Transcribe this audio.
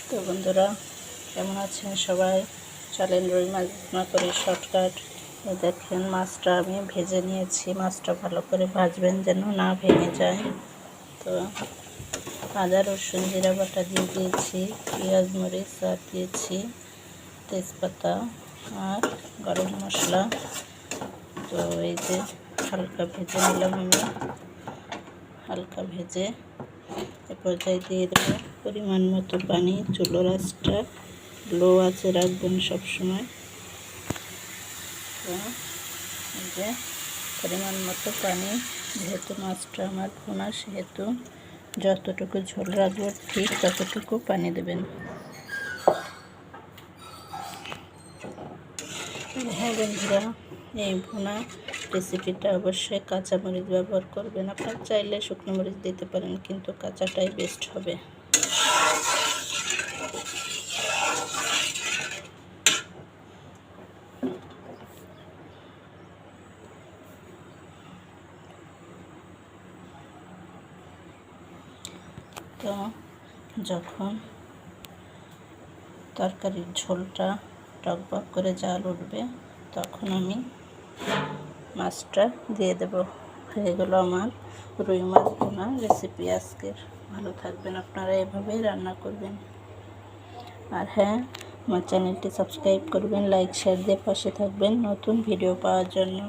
তো বন্ধুরা, কেমন আছেন সবাই? চলেন রুই মাছ রান্না করি শর্টকাট। দেখেন, মাছটা আমি ভেজে নিয়েছি। মাছটা ভালো করে ভাজবেন যেন না ভেঙে যায়। তো আদা রসুন জিরা বাটা দিয়ে দিয়েছি, পেঁয়াজ মরিচ আর দিয়েছি তেজপাতা আর গরম মশলা। তো এই যে হালকা ভেজে নিলাম আমি, হালকা ভেজে এ পর্যায়ে দিয়ে দেবো পরিমাণ মতো পানি। চুলোর আঁচটা লো আছে রাখবেন সবসময়। তো এই যে পরিমাণ মতো পানি, যেহেতু মাছটা আমার ভুনা সেহেতু যতটুকু ঝোল রাখবো ঠিক ততটুকু পানি দেবেন। হ্যাঁ বন্ধুরা, এই ভুনা রেসিপিটা অবশ্যই কাঁচামরিচ ব্যবহার করবেন। আপনার চাইলে শুকনো মরিচ দিতে পারেন, কিন্তু কাঁচাটাই বেস্ট হবে। তো যখন তরকারির ঝোলটা টকবক করে জাল উঠবে, তখন আমি মাছটা দিয়ে দেব। হয়ে গেল আমার রুই মাছ ভুনা রেসিপি আজকের। ভালো থাকবেন, আপনারা এভাবেই রান্না করবেন। আর হ্যাঁ, আমার চ্যানেলটি সাবস্ক্রাইব করবেন, লাইক শেয়ার দিয়ে পাশে থাকবেন নতুন ভিডিও পাওয়ার জন্য।